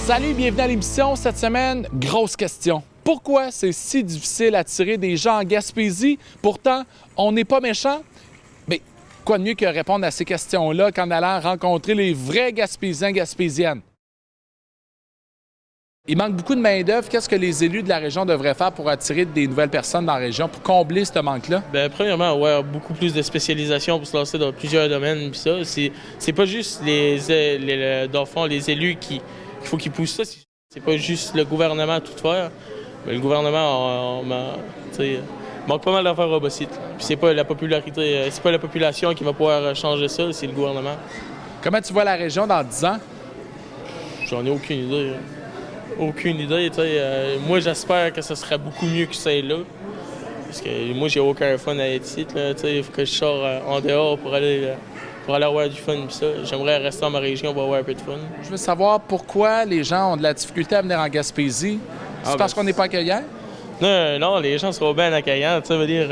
Salut, bienvenue à l'émission. Cette semaine, grosse question. Pourquoi c'est si difficile d'attirer des gens en Gaspésie? Pourtant, on n'est pas méchants. Mais quoi de mieux que répondre à ces questions-là qu'en allant rencontrer les vrais Gaspésiens, Gaspésiennes? Il manque beaucoup de main-d'œuvre. Qu'est-ce que les élus de la région devraient faire pour attirer des nouvelles personnes dans la région, pour combler ce manque-là? Bien, premièrement, ouais, beaucoup plus de spécialisation pour se lancer dans plusieurs domaines. Puis ça, c'est pas juste dans le fond, les élus qu'il faut qu'ils poussent ça. C'est pas juste le gouvernement à tout faire. Mais le gouvernement, manque pas mal d'affaires robotiques. Puis c'est pas la popularité, c'est pas la population qui va pouvoir changer ça, c'est le gouvernement. Comment tu vois la région dans 10 ans? J'en ai aucune idée. Aucune idée. Moi, j'espère que ce serait beaucoup mieux que celle-là. Parce que moi, j'ai aucun fun à être ici. Il faut que je sorte en dehors pour aller avoir du fun. Pis ça. J'aimerais rester dans ma région pour avoir un peu de fun. Je veux savoir pourquoi les gens ont de la difficulté à venir en Gaspésie. C'est parce qu'on n'est pas accueillant? Non, les gens sont bien accueillants. Veut dire,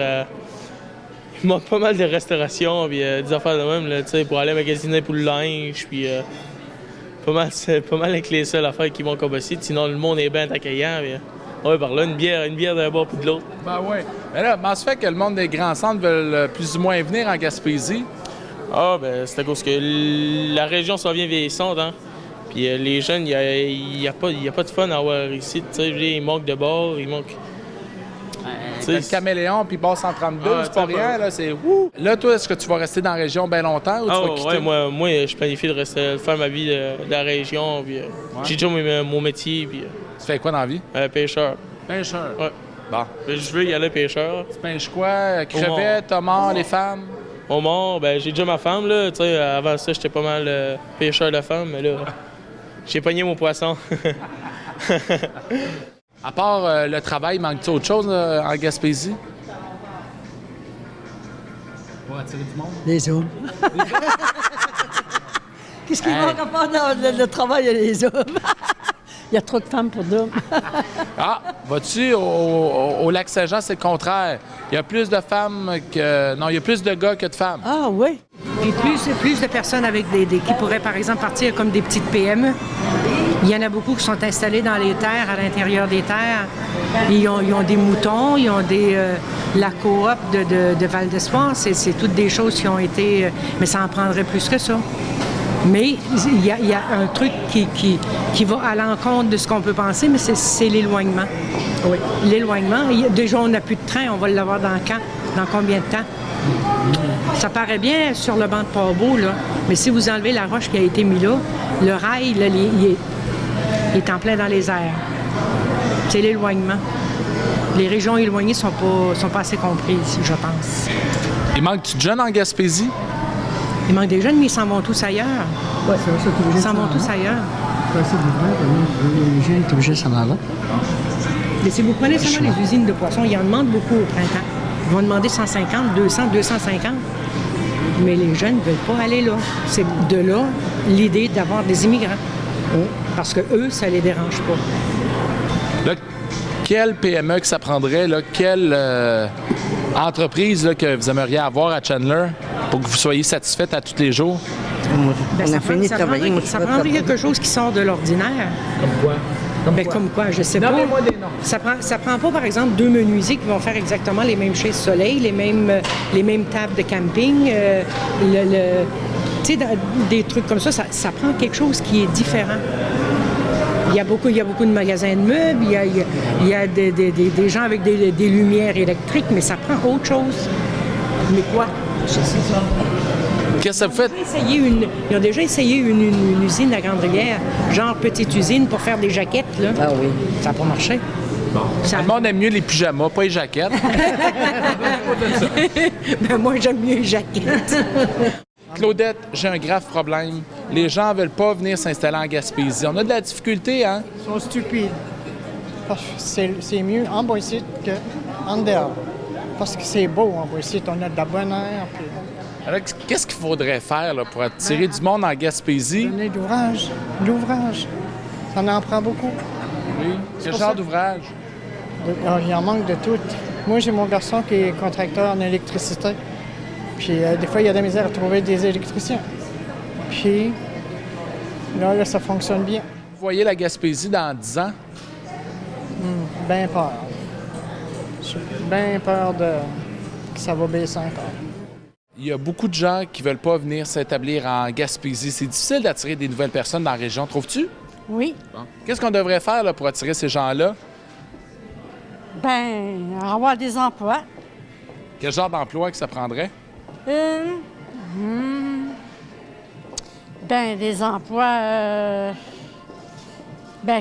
il manque pas mal de restauration et des affaires de même là, pour aller magasiner pour le linge. Puis, c'est pas mal avec les seules affaires qui vont comme ici. Sinon, le monde est bien accueillant. Ouais, par là, une bière d'un bord puis de l'autre. Ben oui. Mais là, comment se fait que le monde des grands centres veulent plus ou moins venir en Gaspésie? C'est à cause que la région s'en vient vieillissante, hein. Puis les jeunes, il n'y a pas de fun à avoir ici. Il manque de bord, il manque... Le caméléon puis bas 132, c'est pas rien, là, c'est wouh! Là, toi, est-ce que tu vas rester dans la région bien longtemps ou tu vas quitter? Ouais, moi, je planifie de faire ma vie de la région. Puis, j'ai déjà mon métier. Puis, tu fais quoi dans la vie? Pêcheur. Pêcheur? Ouais. Bon. Je veux y aller pêcheur. Tu pêches quoi? Crevettes, homards, les femmes? Homard, j'ai déjà ma femme, là. Avant ça, j'étais pas mal pêcheur de femmes, mais là, j'ai pogné mon poisson. À part le travail, manque-tu autre chose en Gaspésie? Pour attirer du monde? Les hommes. Qu'est-ce qui manque à part le travail et les hommes? Il y a trop de femmes pour d'hommes. Vas-tu au Lac-Saint-Jean, c'est le contraire. Il y a plus de femmes que... Non, il y a plus de gars que de femmes. Ah oui. Et plus de personnes avec qui pourraient, par exemple, partir comme des petites PME. Il y en a beaucoup qui sont installés dans les terres, à l'intérieur des terres. Ils ont des moutons, ils ont la coop de Val d'Espoir. C'est toutes des choses qui ont été... mais ça en prendrait plus que ça. Mais il y a un truc qui va à l'encontre de ce qu'on peut penser, mais c'est l'éloignement. Oui. L'éloignement. Déjà, on n'a plus de train, on va l'avoir dans quand? Dans combien de temps? Ça paraît bien sur le banc de Port-Beau, là, mais si vous enlevez la roche qui a été mise là, le rail, là, il est en plein dans les airs. C'est l'éloignement. Les régions éloignées ne sont pas assez comprises, je pense. Il manque-tu de jeunes en Gaspésie? Il manque des jeunes, mais ils s'en vont tous ailleurs. Oui, c'est ça. Ils s'en vont tous ailleurs. Les jeunes sont obligés de s'en aller. Mais si vous prenez seulement les usines de poissons, ils en demandent beaucoup au printemps. Ils vont demander 150, 200, 250. Mais les jeunes ne veulent pas aller là. C'est de là l'idée d'avoir des immigrants. Parce que eux, ça ne les dérange pas. Là, quelle PME que ça prendrait? Là, quelle entreprise là, que vous aimeriez avoir à Chandler pour que vous soyez satisfaite à tous les jours? On a fini de travailler. Ça prendrait quelque chose qui sort de l'ordinaire. Comme quoi? Comme quoi, je sais pas. Nommez-moi des noms. Ça prend pas, par exemple, deux menuisiers qui vont faire exactement les mêmes chaises soleil, les mêmes tables de camping, des trucs comme ça. Ça prend quelque chose qui est différent. Il y a beaucoup de magasins de meubles, il y a des gens avec des lumières électriques, mais ça prend autre chose. Mais quoi? Je sais ça. Qu'est-ce que vous faites? Ils ont déjà essayé une usine à Grande-Rivière, genre petite usine pour faire des jaquettes, là. Ah oui. Ça n'a pas marché. Bon. Le monde aime mieux les pyjamas, pas les jaquettes. Moi, j'aime mieux les jaquettes. Claudette, j'ai un grave problème. Les gens ne veulent pas venir s'installer en Gaspésie. On a de la difficulté, hein? Ils sont stupides. Parce que c'est mieux en Bois-Ici qu'en dehors. Parce que c'est beau en Bois-Ici, on a de la bonne air. Puis... Alors, qu'est-ce qu'il faudrait faire là, pour attirer du monde en Gaspésie? Donner de l'ouvrage. Ça en prend beaucoup. Oui. Quel genre d'ouvrage? Il en manque de tout. Moi, j'ai mon garçon qui est contracteur en électricité. Puis des fois, il y a de la misère à trouver des électriciens. Puis là, ça fonctionne bien. voyez la Gaspésie dans 10 ans? Bien peur. J'ai bien peur que ça va baisser encore. Il y a beaucoup de gens qui ne veulent pas venir s'établir en Gaspésie. C'est difficile d'attirer des nouvelles personnes dans la région, trouves-tu? Oui. Qu'est-ce qu'on devrait faire là, pour attirer ces gens-là? Ben, avoir des emplois. Quel genre d'emploi que ça prendrait? Ben, des emplois.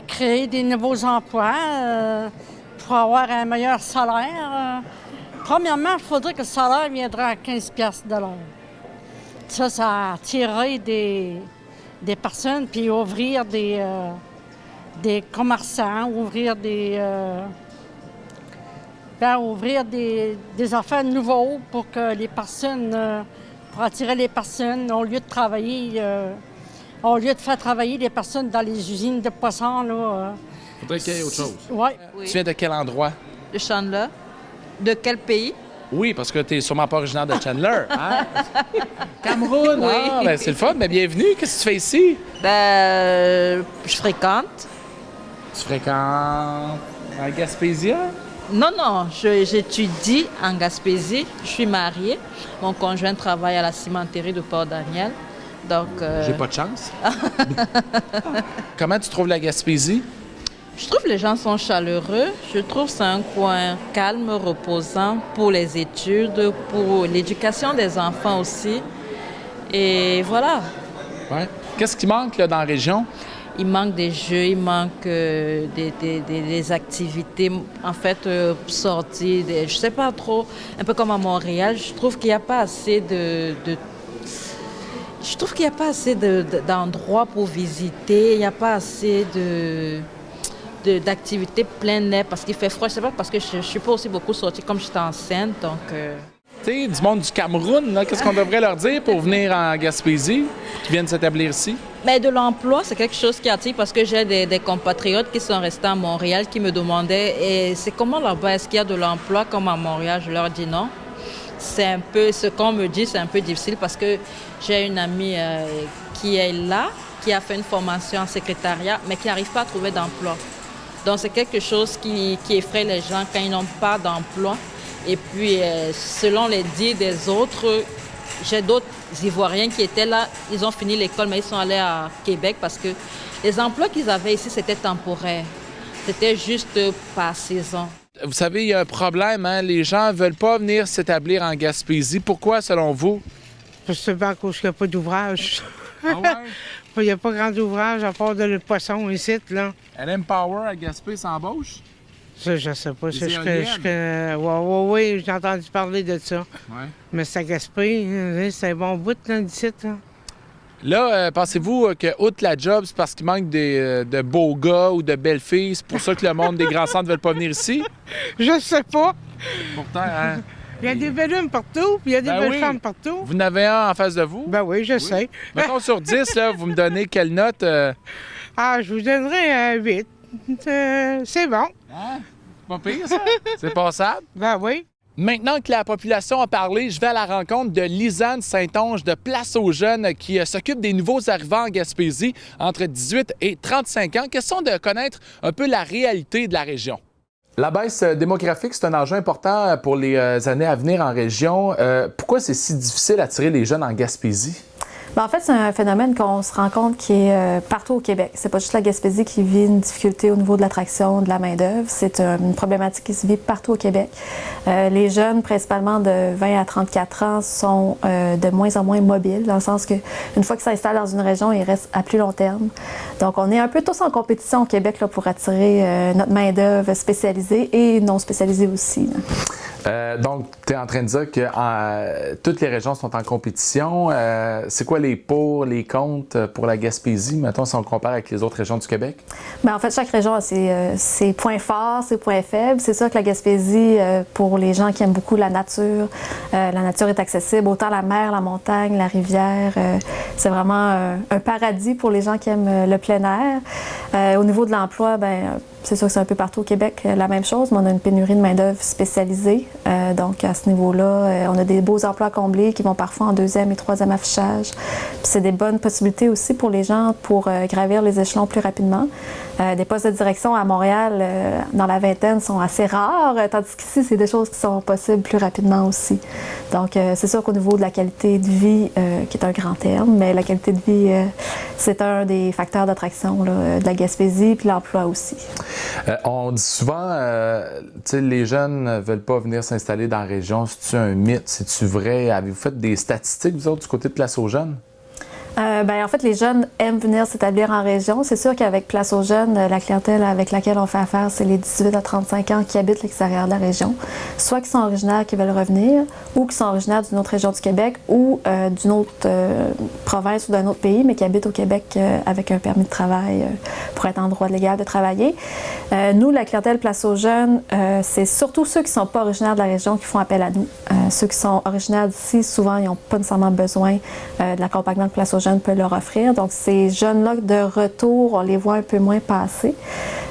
Créer des nouveaux emplois pour avoir un meilleur salaire. Premièrement, il faudrait que le salaire viendrait à 15 piastres de l'heure. Ça attirerait des personnes, puis ouvrir des commerçants, ouvrir des affaires nouveaux pour que les personnes, pour attirer les personnes, au lieu de travailler, au lieu de faire travailler les personnes dans les usines de poissons, là. Faudrait qu'il y ait autre chose. Oui. Tu viens de quel endroit? De Chandler. De quel pays? Oui, parce que tu n'es sûrement pas originaire de Chandler. Hein? Cameroun! Oui. Ah, ben c'est le fun. Mais bienvenue. Qu'est-ce que tu fais ici? Je fréquente. Tu fréquentes en Gaspésie? Non, j'étudie en Gaspésie. Je suis mariée. Mon conjoint travaille à la cimenterie de Port-Daniel. Donc, J'ai pas de chance. Comment tu trouves la Gaspésie? je trouve que les gens sont chaleureux. Je trouve que c'est un coin calme, reposant pour les études, pour l'éducation des enfants aussi. Et voilà. Ouais. Qu'est-ce qui manque là, dans la région? Il manque des jeux, il manque des activités, en fait, sorties. Je sais pas trop, un peu comme à Montréal, je trouve qu'il n'y a pas assez je trouve qu'il n'y a pas assez d'endroits pour visiter, il n'y a pas assez d'activités plein air parce qu'il fait froid. Je sais pas, parce que je ne suis pas aussi beaucoup sortie comme j'étais enceinte, donc... Tu sais, du monde du Cameroun, là, qu'est-ce qu'on devrait leur dire pour venir en Gaspésie, qui viennent s'établir ici? Mais de l'emploi, c'est quelque chose qui attire parce que j'ai des compatriotes qui sont restés à Montréal qui me demandaient et c'est comment là-bas, est-ce qu'il y a de l'emploi comme à Montréal? Je leur dis non. C'est un peu, ce qu'on me dit, c'est un peu difficile parce que j'ai une amie qui est là, qui a fait une formation en secrétariat, mais qui n'arrive pas à trouver d'emploi. Donc c'est quelque chose qui effraie les gens quand ils n'ont pas d'emploi. Et puis, selon les dires des autres, j'ai d'autres Ivoiriens qui étaient là, ils ont fini l'école, mais ils sont allés à Québec parce que les emplois qu'ils avaient ici, c'était temporaire. C'était juste par saison. Vous savez, il y a un problème, hein? Les gens ne veulent pas venir s'établir en Gaspésie. Pourquoi, selon vous? C'est à cause qu'il n'y a pas d'ouvrage. Ah ouais? Il n'y a pas grand ouvrage à part de le poisson ici, là. LM Power à Gaspé s'embauche? Ça, je sais pas. Les éoliennes? Oui, j'ai entendu parler de ça. Ouais. Mais c'est à Gaspé, c'est un bon bout, là, d'ici, là. Là, pensez-vous que, outre la job, c'est parce qu'il manque de beaux gars ou de belles filles? C'est pour ça que le monde des grands centres ne veulent pas venir ici? Je sais pas. Pourtant, hein? Il y a des belles hommes partout, puis il y a des belles oui. femmes partout. Vous en avez un en face de vous? Ben oui, je sais. Mettons sur 10, là, vous me donnez quelle note? Ah, je vous donnerai un 8. C'est bon. Hein? C'est pas pire, ça? C'est passable? Ben oui. Maintenant que la population a parlé, je vais à la rencontre de Lisanne Saint-Onge de Place aux Jeunes qui s'occupe des nouveaux arrivants en Gaspésie entre 18 et 35 ans. Question de connaître un peu la réalité de la région. La baisse démographique, c'est un enjeu important pour les années à venir en région. Pourquoi c'est si difficile d'attirer les jeunes en Gaspésie? Bien, en fait, c'est un phénomène qu'on se rend compte qui est partout au Québec. C'est pas juste la Gaspésie qui vit une difficulté au niveau de l'attraction de la main-d'œuvre. C'est une problématique qui se vit partout au Québec. Les jeunes, principalement de 20 à 34 ans, sont de moins en moins mobiles, dans le sens que une fois qu'ils s'installent dans une région, ils restent à plus long terme. Donc, on est un peu tous en compétition au Québec là, pour attirer notre main-d'œuvre spécialisée et non spécialisée aussi. Donc, tu es en train de dire que toutes les régions sont en compétition. C'est quoi les pour, les contre pour la Gaspésie, mettons, si on compare avec les autres régions du Québec? Bien, en fait, chaque région a ses points forts, ses points faibles. C'est sûr que la Gaspésie, pour les gens qui aiment beaucoup la nature est accessible, autant la mer, la montagne, la rivière. C'est vraiment un paradis pour les gens qui aiment le plein air. Au niveau de l'emploi, bien, c'est sûr que c'est un peu partout au Québec la même chose, mais on a une pénurie de main-d'œuvre spécialisée. Donc, à ce niveau-là, on a des beaux emplois à combler qui vont parfois en 2e et 3e affichage. Puis c'est des bonnes possibilités aussi pour les gens pour gravir les échelons plus rapidement. Des postes de direction à Montréal, dans la vingtaine, sont assez rares, tandis qu'ici, c'est des choses qui sont possibles plus rapidement aussi. Donc, c'est sûr qu'au niveau de la qualité de vie, qui est un grand terme, mais la qualité de vie, c'est un des facteurs d'attraction de la Gaspésie, puis l'emploi aussi. On dit souvent, les jeunes ne veulent pas venir s'installer dans la région. C'est-tu un mythe? C'est-tu vrai? Avez-vous fait des statistiques, vous autres, du côté de Place aux jeunes? En fait, les jeunes aiment venir s'établir en région. C'est sûr qu'avec Place aux jeunes, la clientèle avec laquelle on fait affaire, c'est les 18 à 35 ans qui habitent l'extérieur de la région. Soit qui sont originaires, qui veulent revenir, ou qui sont originaires d'une autre région du Québec ou d'une autre province ou d'un autre pays, mais qui habitent au Québec avec un permis de travail pour être en droit légal de travailler. Nous, la clientèle Place aux jeunes, c'est surtout ceux qui ne sont pas originaires de la région qui font appel à nous. Ceux qui sont originaires d'ici, souvent, ils n'ont pas nécessairement besoin de l'accompagnement de Place aux jeunes peut leur offrir. Donc, ces jeunes-là de retour, on les voit un peu moins passer.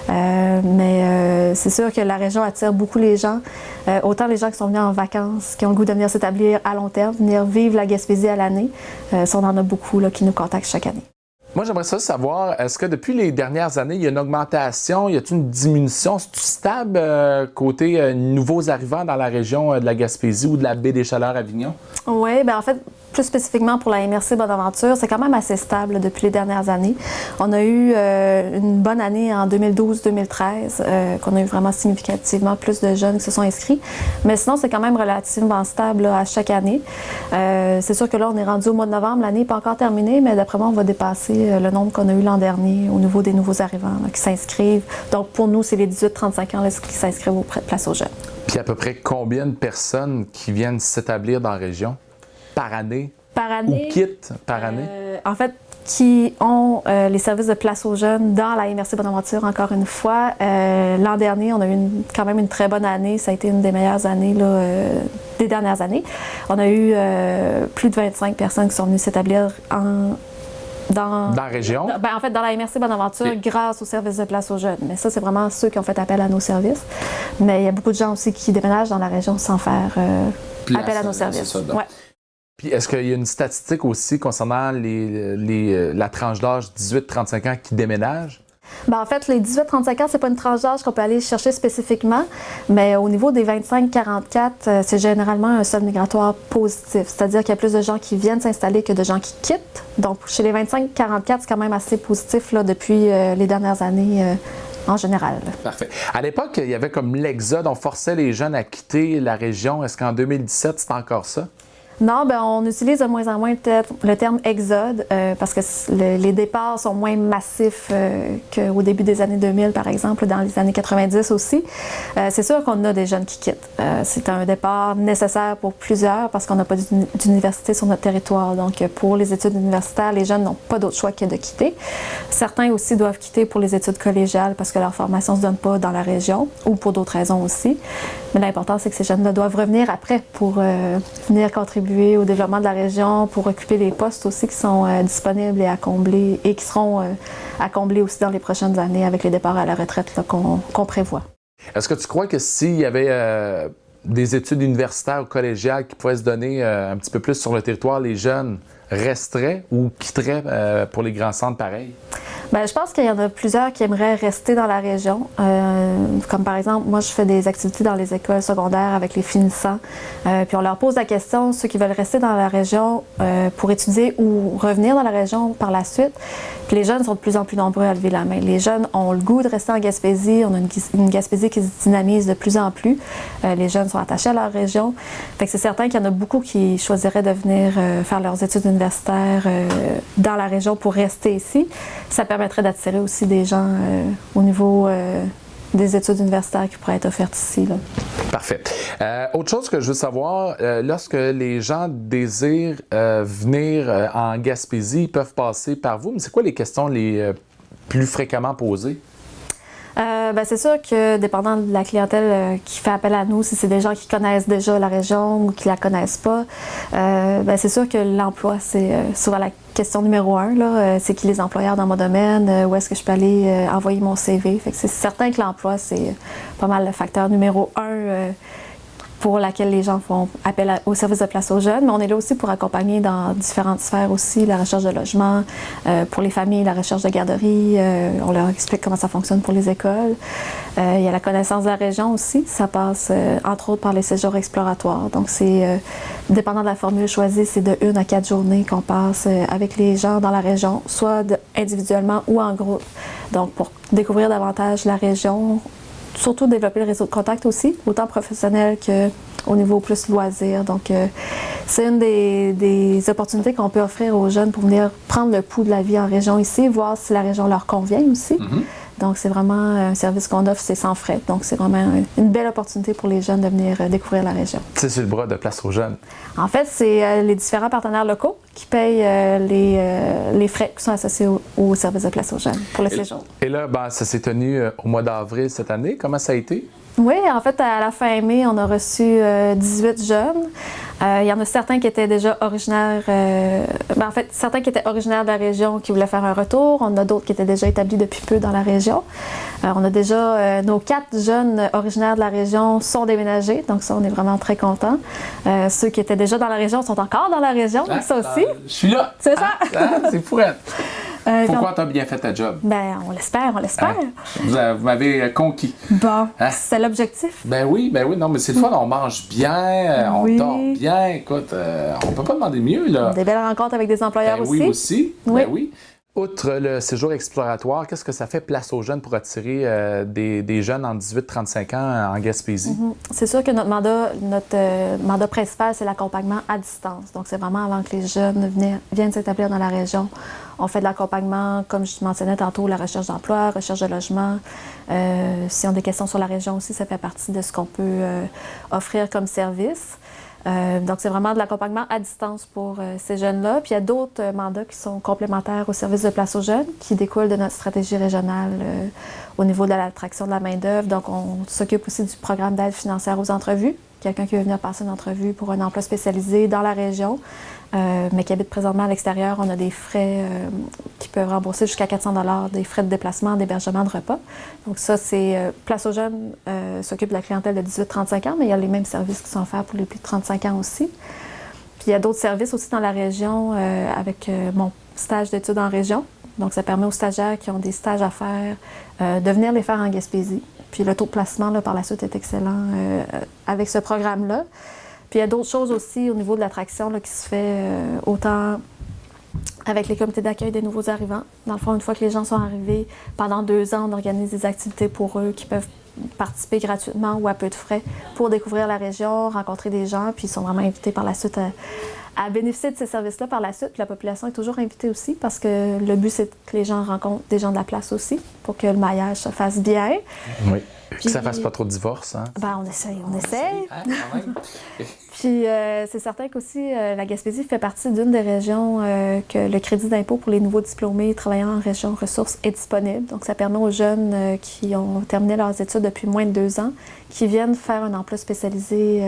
Mais c'est sûr que la région attire beaucoup les gens. Autant les gens qui sont venus en vacances, qui ont le goût de venir s'établir à long terme, venir vivre la Gaspésie à l'année. Ça, on en a beaucoup là, qui nous contactent chaque année. Moi, j'aimerais ça savoir, est-ce que depuis les dernières années, il y a une augmentation, y a-t-il une diminution? C'est-tu stable côté nouveaux arrivants dans la région de la Gaspésie ou de la baie des Chaleurs-Avignon? Oui, en fait, plus spécifiquement pour la MRC Bonaventure, c'est quand même assez stable depuis les dernières années. On a eu une bonne année en 2012-2013, qu'on a eu vraiment significativement plus de jeunes qui se sont inscrits. Mais sinon, c'est quand même relativement stable là, à chaque année. C'est sûr que là, on est rendu au mois de novembre. L'année n'est pas encore terminée, mais d'après moi, on va dépasser le nombre qu'on a eu l'an dernier au niveau des nouveaux arrivants là, qui s'inscrivent. Donc, pour nous, c'est les 18-35 ans là, qui s'inscrivent aux Place aux jeunes. Puis à peu près combien de personnes qui viennent s'établir dans la région par année? Par année? Ou quittent par année? En fait, qui ont les services de Place aux jeunes dans la MRC Bonaventure, encore une fois. L'an dernier, on a eu quand même une très bonne année. Ça a été une des meilleures années là, des dernières années. On a eu plus de 25 personnes qui sont venues s'établir dans la région? En fait, dans la MRC Bonaventure, grâce aux services de Place aux jeunes. Mais ça, c'est vraiment ceux qui ont fait appel à nos services. Mais il y a beaucoup de gens aussi qui déménagent dans la région sans faire appel à nos services. Ouais. Puis est-ce qu'il y a une statistique aussi concernant la tranche d'âge 18-35 ans qui déménagent? En fait, les 18-35 ans, c'est pas une tranche d'âge qu'on peut aller chercher spécifiquement, mais au niveau des 25-44, c'est généralement un solde migratoire positif, c'est-à-dire qu'il y a plus de gens qui viennent s'installer que de gens qui quittent. Donc, chez les 25-44, c'est quand même assez positif là, depuis les dernières années. En général. Parfait. À l'époque, il y avait comme l'exode, on forçait les jeunes à quitter la région. Est-ce qu'en 2017, c'est encore ça? Non, on utilise de moins en moins le terme exode parce que les départs sont moins massifs qu'au début des années 2000, par exemple, dans les années 90 aussi. C'est sûr qu'on a des jeunes qui quittent. C'est un départ nécessaire pour plusieurs parce qu'on n'a pas d'université sur notre territoire. Donc, pour les études universitaires, les jeunes n'ont pas d'autre choix que de quitter. Certains aussi doivent quitter pour les études collégiales parce que leur formation ne se donne pas dans la région ou pour d'autres raisons aussi. Mais l'important, c'est que ces jeunes-là doivent revenir après pour venir contribuer au développement de la région, pour occuper les postes aussi qui sont disponibles et à combler et qui seront à combler aussi dans les prochaines années avec les départs à la retraite qu'on prévoit. Est-ce que tu crois que s'il y avait des études universitaires ou collégiales qui pouvaient se donner un petit peu plus sur le territoire, les jeunes resteraient ou quitteraient pour les grands centres pareils? Je pense qu'il y en a plusieurs qui aimeraient rester dans la région. Comme par exemple, moi, je fais des activités dans les écoles secondaires avec les finissants. Puis on leur pose la question, ceux qui veulent rester dans la région pour étudier ou revenir dans la région par la suite. Puis les jeunes sont de plus en plus nombreux à lever la main. Les jeunes ont le goût de rester en Gaspésie. On a une Gaspésie qui se dynamise de plus en plus. Les jeunes sont attachés à leur région. Fait que c'est certain qu'il y en a beaucoup qui choisiraient de venir faire leurs études universitaires dans la région pour rester ici. Ça permettrait d'attirer aussi des gens au niveau des études universitaires qui pourraient être offertes ici. Là. Parfait. Autre chose que je veux savoir, lorsque les gens désirent venir en Gaspésie, ils peuvent passer par vous, mais c'est quoi les questions les plus fréquemment posées? C'est sûr que dépendant de la clientèle qui fait appel à nous, si c'est des gens qui connaissent déjà la région ou qui la connaissent pas, c'est sûr que l'emploi, c'est souvent la question numéro 1. Là, c'est qui les employeurs dans mon domaine, où est-ce que je peux aller envoyer mon CV. Fait que c'est certain que l'emploi, c'est pas mal le facteur numéro 1 pour laquelle les gens font appel au service de place aux jeunes, mais on est là aussi pour accompagner dans différentes sphères aussi, la recherche de logement, pour les familles, la recherche de garderie, on leur explique comment ça fonctionne pour les écoles. Il y a la connaissance de la région aussi, ça passe entre autres par les séjours exploratoires. Donc c'est, dépendant de la formule choisie, c'est de 1 à 4 journées qu'on passe avec les gens dans la région, soit individuellement ou en groupe. Donc pour découvrir davantage la région, surtout développer le réseau de contact aussi, autant professionnel qu'au niveau plus loisir. Donc, c'est une des opportunités qu'on peut offrir aux jeunes pour venir prendre le pouls de la vie en région ici, voir si la région leur convient aussi. Donc, c'est vraiment un service qu'on offre, c'est sans frais. Donc, c'est vraiment une belle opportunité pour les jeunes de venir découvrir la région. C'est sur le bras de Place aux jeunes. En fait, c'est les différents partenaires locaux qui payent les frais qui sont associés au service de Place aux jeunes pour le séjour. Et là, ben, ça s'est tenu au mois d'avril cette année. Comment ça a été? Oui, en fait, à la fin mai, on a reçu 18 jeunes. Il y en a certains qui étaient déjà originaires, certains qui étaient originaires de la région qui voulaient faire un retour. On a d'autres qui étaient déjà établis depuis peu dans la région. On a déjà nos 4 jeunes originaires de la région sont déménagés, donc ça, on est vraiment très contents. Ceux qui étaient déjà dans la région sont encore dans la région, donc ça aussi. Je suis là! C'est ça! C'est fourette! Pourquoi tu as bien fait ta job? Ben, on l'espère, on l'espère. Vous m'avez conquis. Bon, c'est l'objectif. Ben oui, non, mais c'est le fun, on mange bien, on dort bien, écoute, on peut pas demander mieux, là. Des belles rencontres avec des employeurs ben aussi. Oui, aussi, oui. Ben oui. Outre le séjour exploratoire, qu'est-ce que ça fait Place aux jeunes pour attirer des jeunes en 18-35 ans en Gaspésie? C'est sûr que notre mandat principal, c'est l'accompagnement à distance. Donc, c'est vraiment avant que les jeunes viennent s'établir dans la région. On fait de l'accompagnement, comme je mentionnais tantôt, la recherche d'emploi, recherche de logement. Si on a des questions sur la région aussi, ça fait partie de ce qu'on peut offrir comme service. Donc, c'est vraiment de l'accompagnement à distance pour ces jeunes-là. Puis, il y a d'autres mandats qui sont complémentaires au service de Place aux jeunes, qui découlent de notre stratégie régionale au niveau de l'attraction de la main-d'œuvre. Donc, on s'occupe aussi du programme d'aide financière aux entrevues. Quelqu'un qui veut venir passer une entrevue pour un emploi spécialisé dans la région, mais qui habite présentement à l'extérieur, on a des frais qui peuvent rembourser jusqu'à 400 $, des frais de déplacement, d'hébergement, de repas. Donc ça, c'est Place aux jeunes s'occupe de la clientèle de 18-35 ans, mais il y a les mêmes services qui sont offerts pour les plus de 35 ans aussi. Puis il y a d'autres services aussi dans la région avec mon stage d'études en région. Donc ça permet aux stagiaires qui ont des stages à faire de venir les faire en Gaspésie. Puis le taux de placement, là, par la suite, est excellent avec ce programme-là. Puis il y a d'autres choses aussi au niveau de l'attraction là, qui se fait autant avec les comités d'accueil des nouveaux arrivants. Dans le fond, une fois que les gens sont arrivés, pendant 2 ans, on organise des activités pour eux qui peuvent participer gratuitement ou à peu de frais pour découvrir la région, rencontrer des gens, puis ils sont vraiment invités par la suite à bénéficier de ces services-là par la suite. Puis la population est toujours invitée aussi parce que le but, c'est que les gens rencontrent des gens de la place aussi pour que le maillage se fasse bien. Oui. Puis, que ça ne fasse pas trop de divorce, hein? Ben, on essaye. Ah, quand même. Puis c'est certain qu'aussi, la Gaspésie fait partie d'une des régions que le crédit d'impôt pour les nouveaux diplômés travaillant en région ressources est disponible. Donc, ça permet aux jeunes qui ont terminé leurs études depuis moins de 2 ans, qui viennent faire un emploi spécialisé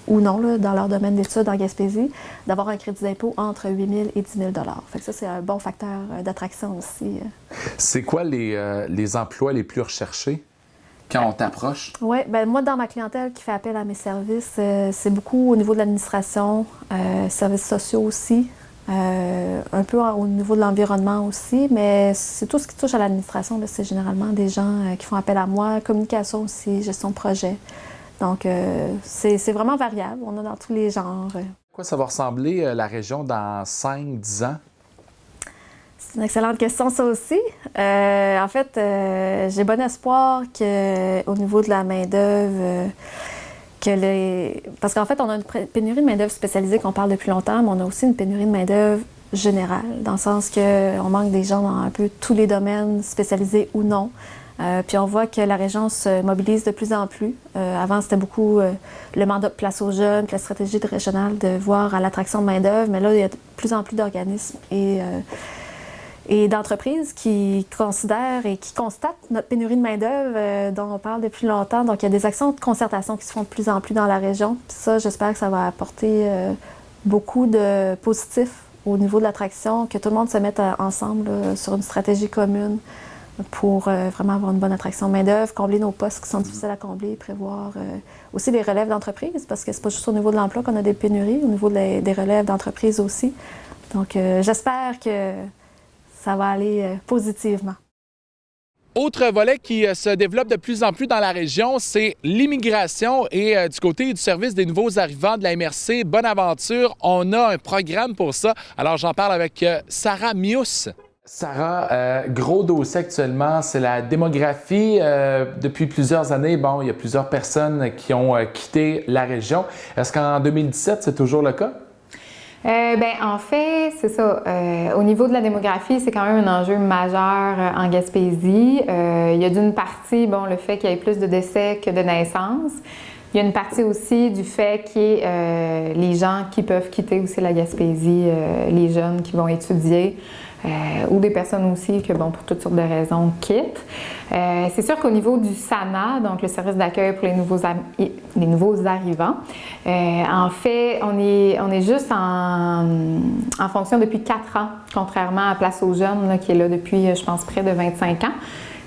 ou non là, dans leur domaine d'études en Gaspésie, d'avoir un crédit d'impôt entre 8 000 et 10 000 $. Fait que ça, c'est un bon facteur d'attraction aussi. C'est quoi les emplois les plus recherchés quand on t'approche? Oui, bien moi, dans ma clientèle qui fait appel à mes services, c'est beaucoup au niveau de l'administration, services sociaux aussi, un peu au niveau de l'environnement aussi, mais c'est tout ce qui touche à l'administration, c'est généralement des gens qui font appel à moi, communication aussi, gestion de projet. Donc, c'est vraiment variable, on a dans tous les genres. À quoi ça va ressembler la région dans 5-10 ans? C'est une excellente question, ça aussi. En fait, j'ai bon espoir qu'au niveau de la main-d'œuvre, parce qu'en fait, on a une pénurie de main-d'œuvre spécialisée qu'on parle depuis longtemps, mais on a aussi une pénurie de main-d'œuvre générale, dans le sens qu'on manque des gens dans un peu tous les domaines, spécialisés ou non. Puis on voit que la région se mobilise de plus en plus. Avant, c'était beaucoup le mandat de Place aux jeunes, la stratégie régionale de voir à l'attraction de main-d'œuvre, mais là, il y a de plus en plus d'organismes et d'entreprises qui considèrent et qui constatent notre pénurie de main-d'œuvre dont on parle depuis longtemps. Donc, il y a des actions de concertation qui se font de plus en plus dans la région. Puis ça, j'espère que ça va apporter beaucoup de positifs au niveau de l'attraction, que tout le monde se mette ensemble sur une stratégie commune pour vraiment avoir une bonne attraction de main-d'œuvre, combler nos postes qui sont difficiles à combler, prévoir aussi les relèves d'entreprise, parce que c'est pas juste au niveau de l'emploi qu'on a des pénuries, au niveau des relèves d'entreprise aussi. Donc, j'espère que ça va aller positivement. Autre volet qui se développe de plus en plus dans la région, c'est l'immigration. Et du côté du service des nouveaux arrivants de la MRC Bonaventure, on a un programme pour ça. Alors, j'en parle avec Sarah Mius. Sarah, gros dossier actuellement, c'est la démographie. Depuis plusieurs années, bon, il y a plusieurs personnes qui ont quitté la région. Est-ce qu'en 2017, c'est toujours le cas? En fait, c'est ça. Au niveau de la démographie, c'est quand même un enjeu majeur en Gaspésie. Il y a d'une partie, bon, le fait qu'il y ait plus de décès que de naissances. Il y a une partie aussi du fait qu'il y ait les gens qui peuvent quitter aussi la Gaspésie, les jeunes qui vont étudier. Ou des personnes aussi que, bon, pour toutes sortes de raisons, quittent. C'est sûr qu'au niveau du SANA, donc le service d'accueil pour les nouveaux arrivants, en fait, on est juste en fonction depuis 4 ans, contrairement à Place aux jeunes, là, qui est là depuis, je pense, près de 25 ans.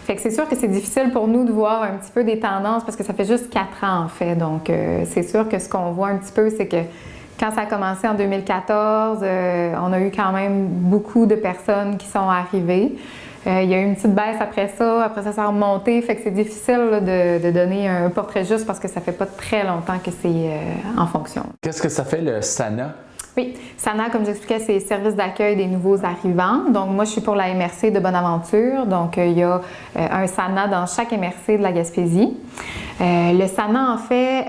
Fait que c'est sûr que c'est difficile pour nous de voir un petit peu des tendances parce que ça fait juste 4 ans, en fait. Donc, c'est sûr que ce qu'on voit un petit peu, c'est que quand ça a commencé en 2014, on a eu quand même beaucoup de personnes qui sont arrivées. Il y a eu une petite baisse après ça a remonté, fait que c'est difficile là, de donner un portrait juste parce que ça fait pas très longtemps que c'est en fonction. Qu'est-ce que ça fait le SANA? Oui, SANA, comme j'expliquais, c'est Service d'accueil des nouveaux arrivants. Donc, moi, je suis pour la MRC de Bonaventure. Donc, il y a un SANA dans chaque MRC de la Gaspésie. Le SANA, en fait,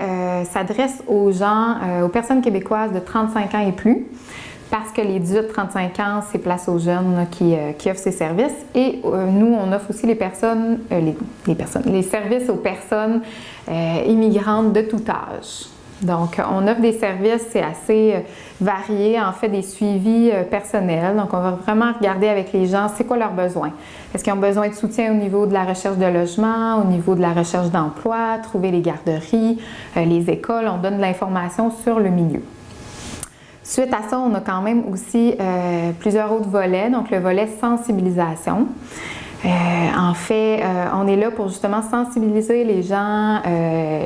s'adresse aux gens, aux personnes québécoises de 35 ans et plus, parce que les 18-35 ans, c'est Place aux jeunes là, qui offre ces services. Et nous, on offre aussi les services aux personnes immigrantes de tout âge. Donc, on offre des services, c'est assez varié, en fait, des suivis personnels. Donc, on va vraiment regarder avec les gens, c'est quoi leurs besoins. Est-ce qu'ils ont besoin de soutien au niveau de la recherche de logement, au niveau de la recherche d'emploi, trouver les garderies, les écoles, on donne de l'information sur le milieu. Suite à ça, on a quand même aussi plusieurs autres volets, donc le volet sensibilisation. En fait, on est là pour justement sensibiliser les gens,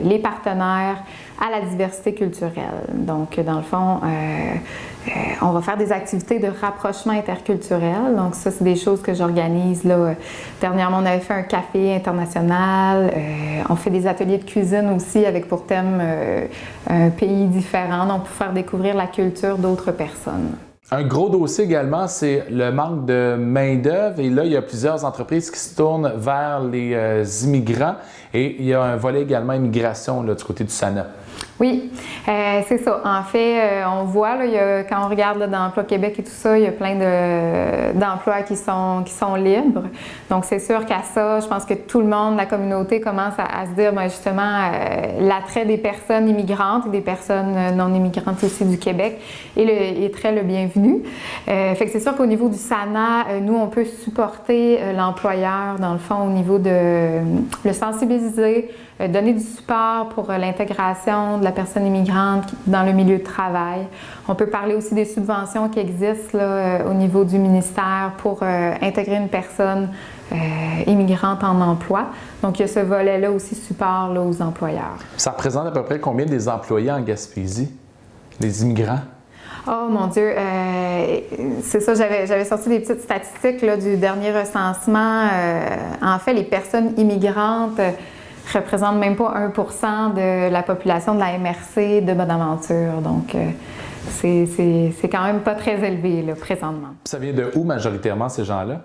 les partenaires à la diversité culturelle. Donc, dans le fond, on va faire des activités de rapprochement interculturel. Donc, ça, c'est des choses que j'organise. Là. Dernièrement, on avait fait un café international. On fait des ateliers de cuisine aussi avec pour thème un pays différent, donc pour faire découvrir la culture d'autres personnes. Un gros dossier également, c'est le manque de main-d'œuvre. Et là, il y a plusieurs entreprises qui se tournent vers les immigrants. Et il y a un volet également immigration là, du côté du SANA. Oui, c'est ça. En fait, on voit, là, quand on regarde là, dans Emploi Québec et tout ça, il y a plein d'emplois qui sont libres. Donc, c'est sûr qu'à ça, je pense que tout le monde, la communauté, commence à se dire, bien, justement, l'attrait des personnes immigrantes et des personnes non immigrantes aussi du Québec est très le bienvenu. Fait que c'est sûr qu'au niveau du SANA, nous, on peut supporter l'employeur, dans le fond, au niveau de le sensibiliser, donner du support pour l'intégration de la personne immigrante dans le milieu de travail. On peut parler aussi des subventions qui existent là, au niveau du ministère pour intégrer une personne immigrante en emploi. Donc, il y a ce volet-là aussi support là, aux employeurs. Ça représente à peu près combien des employés en Gaspésie, les immigrants? Oh mon Dieu, c'est ça, j'avais sorti des petites statistiques là, du dernier recensement. En fait, les personnes immigrantes représentent même pas 1% de la population de la MRC de Bonaventure. Donc, c'est quand même pas très élevé là, présentement. Ça vient de où majoritairement ces gens-là?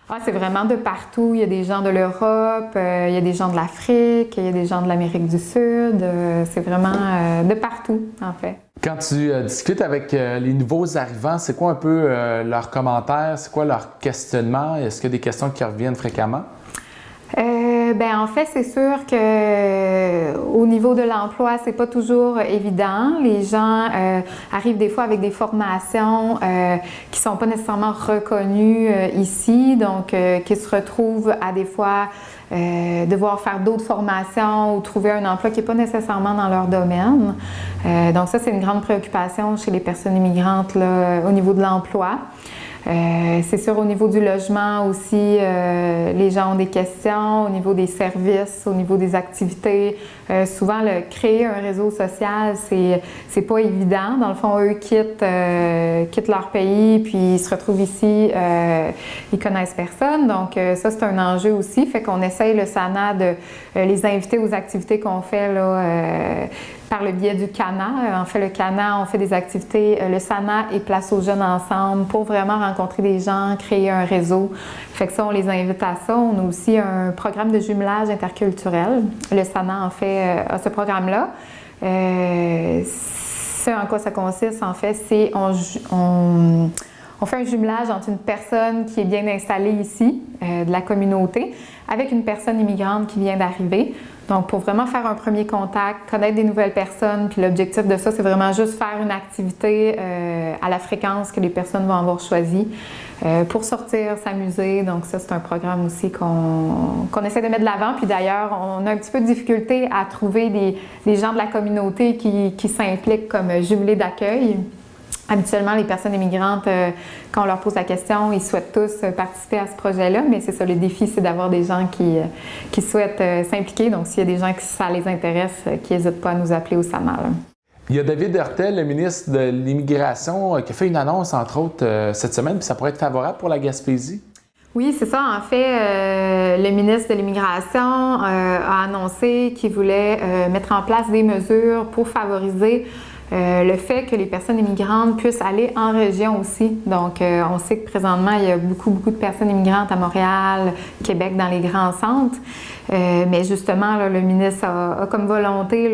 Ah, c'est vraiment de partout. Il y a des gens de l'Europe, il y a des gens de l'Afrique, il y a des gens de l'Amérique du Sud. C'est vraiment de partout, en fait. Quand tu discutes avec les nouveaux arrivants, c'est quoi un peu leurs commentaires? C'est quoi leur questionnement? Est-ce qu'il y a des questions qui reviennent fréquemment? En fait, c'est sûr que au niveau de l'emploi, c'est pas toujours évident. Les gens arrivent des fois avec des formations qui sont pas nécessairement reconnues ici, donc qui se retrouvent à des fois devoir faire d'autres formations ou trouver un emploi qui n'est pas nécessairement dans leur domaine. Donc ça, c'est une grande préoccupation chez les personnes immigrantes là, au niveau de l'emploi. C'est sûr, au niveau du logement aussi, les gens ont des questions, au niveau des services, au niveau des activités. Souvent, créer un réseau social, c'est pas évident. Dans le fond, eux quittent leur pays, puis ils se retrouvent ici, ils connaissent personne. Donc, ça, c'est un enjeu aussi. Fait qu'on essaye, le SANA, de les inviter aux activités qu'on fait là, par le biais du CANA. En fait, le CANA, on fait des activités, le SANA et Place aux jeunes ensemble pour vraiment rencontrer des gens, créer un réseau. Fait que ça, on les invite à ça. On a aussi un programme de jumelage interculturel. Le SANA, en fait, a ce programme-là. Ce en quoi ça consiste, en fait, c'est on fait un jumelage entre une personne qui est bien installée ici, de la communauté, avec une personne immigrante qui vient d'arriver. Donc, pour vraiment faire un premier contact, connaître des nouvelles personnes, puis l'objectif de ça, c'est vraiment juste faire une activité à la fréquence que les personnes vont avoir choisie pour sortir, s'amuser. Donc, ça, c'est un programme aussi qu'on essaie de mettre de l'avant. Puis d'ailleurs, on a un petit peu de difficulté à trouver des gens de la communauté qui s'impliquent comme jumelés d'accueil. Habituellement, les personnes immigrantes, quand on leur pose la question, ils souhaitent tous participer à ce projet-là, mais c'est ça, le défi, c'est d'avoir des gens qui souhaitent s'impliquer. Donc, s'il y a des gens qui ça les intéresse, qui n'hésitent pas à nous appeler au SANA. Il y a David Hurtel, le ministre de l'Immigration, qui a fait une annonce, entre autres, cette semaine, puis ça pourrait être favorable pour la Gaspésie. Oui, c'est ça. En fait, le ministre de l'Immigration a annoncé qu'il voulait mettre en place des mesures pour favoriser le fait que les personnes immigrantes puissent aller en région aussi. Donc, on sait que présentement, il y a beaucoup de personnes immigrantes à Montréal, Québec, dans les grands centres. Mais justement, là, le ministre a comme volonté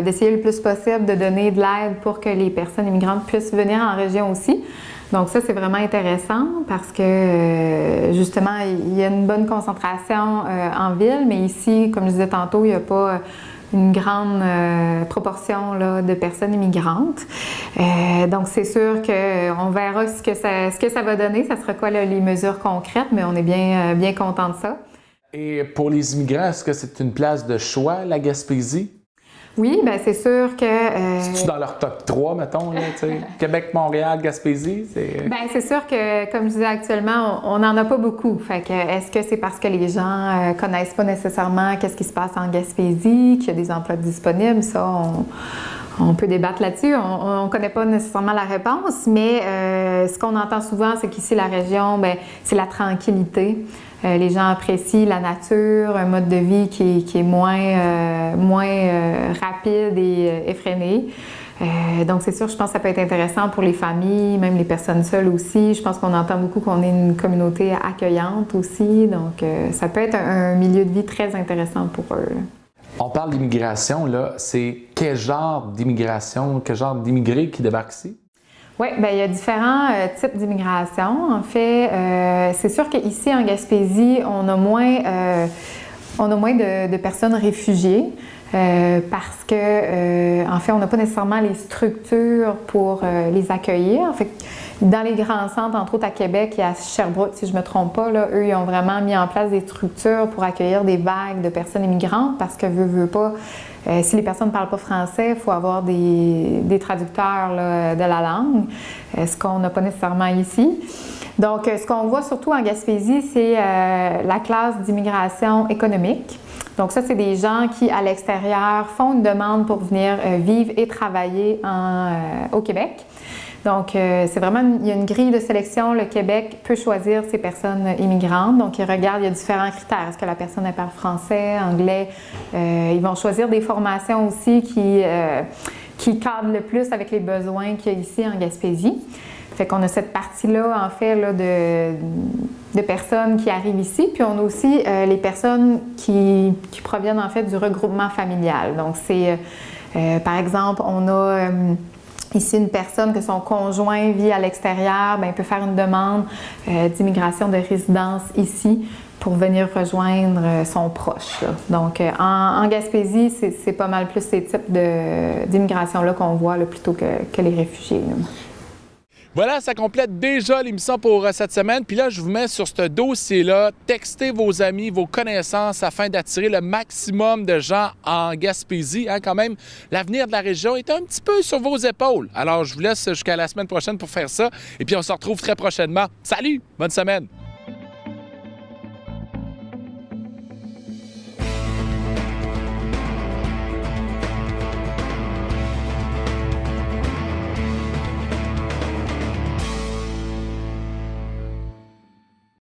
d'essayer le plus possible de donner de l'aide pour que les personnes immigrantes puissent venir en région aussi. Donc ça, c'est vraiment intéressant parce que justement, il y a une bonne concentration en ville, mais ici, comme je disais tantôt, il n'y a pas une grande proportion là, de personnes immigrantes. Donc, c'est sûr qu'on verra ce que ça va donner. Ça sera quoi là, les mesures concrètes, mais on est bien content de ça. Et pour les immigrants, est-ce que c'est une place de choix, la Gaspésie? Oui, bien c'est sûr que... C'est-tu dans leur top 3, mettons, là, tu sais? Québec, Montréal, Gaspésie? Bien, c'est sûr que, comme je disais actuellement, on n'en a pas beaucoup. Fait que, est-ce que c'est parce que les gens connaissent pas nécessairement qu'est-ce qui se passe en Gaspésie, qu'il y a des emplois disponibles? Ça, on peut débattre là-dessus. On ne connaît pas nécessairement la réponse, mais ce qu'on entend souvent, c'est qu'ici, la région, bien, c'est la tranquillité. Les gens apprécient la nature, un mode de vie qui est moins rapide et effréné. Donc, c'est sûr, je pense que ça peut être intéressant pour les familles, même les personnes seules aussi. Je pense qu'on entend beaucoup qu'on est une communauté accueillante aussi. Donc, ça peut être un milieu de vie très intéressant pour eux. On parle d'immigration, là. C'est quel genre d'immigration, quel genre d'immigrés qui débarquent ici? Oui, bien, il y a différents types d'immigration. En fait, c'est sûr qu'ici, en Gaspésie, on a moins de personnes réfugiées parce que, en fait, on n'a pas nécessairement les structures pour les accueillir. En fait, dans les grands centres, entre autres à Québec et à Sherbrooke, si je ne me trompe pas, là, eux, ils ont vraiment mis en place des structures pour accueillir des vagues de personnes immigrantes parce que, veut pas, si les personnes ne parlent pas français, il faut avoir des traducteurs là, de la langue, ce qu'on n'a pas nécessairement ici. Donc, ce qu'on voit surtout en Gaspésie, c'est la classe d'immigration économique. Donc ça, c'est des gens qui, à l'extérieur, font une demande pour venir vivre et travailler au Québec. Donc, c'est vraiment, il y a une grille de sélection. Le Québec peut choisir ses personnes immigrantes. Donc, ils regardent, il y a différents critères. Est-ce que la personne elle parle français, anglais? Ils vont choisir des formations aussi qui cadrent le plus avec les besoins qu'il y a ici en Gaspésie. Fait qu'on a cette partie-là, en fait, là, de personnes qui arrivent ici. Puis on a aussi les personnes qui proviennent, en fait, du regroupement familial. Donc, c'est, par exemple, on a ici une personne que son conjoint vit à l'extérieur, bien, il peut faire une demande d'immigration de résidence ici pour venir rejoindre son proche. Là. Donc, en Gaspésie, c'est pas mal plus ces types d'immigration-là qu'on voit là, plutôt que les réfugiés. Là. Voilà, ça complète déjà l'émission pour cette semaine. Puis là, je vous mets sur ce dossier-là. Textez vos amis, vos connaissances afin d'attirer le maximum de gens en Gaspésie. Hein, quand même, l'avenir de la région est un petit peu sur vos épaules. Alors, je vous laisse jusqu'à la semaine prochaine pour faire ça. Et puis, on se retrouve très prochainement. Salut! Bonne semaine!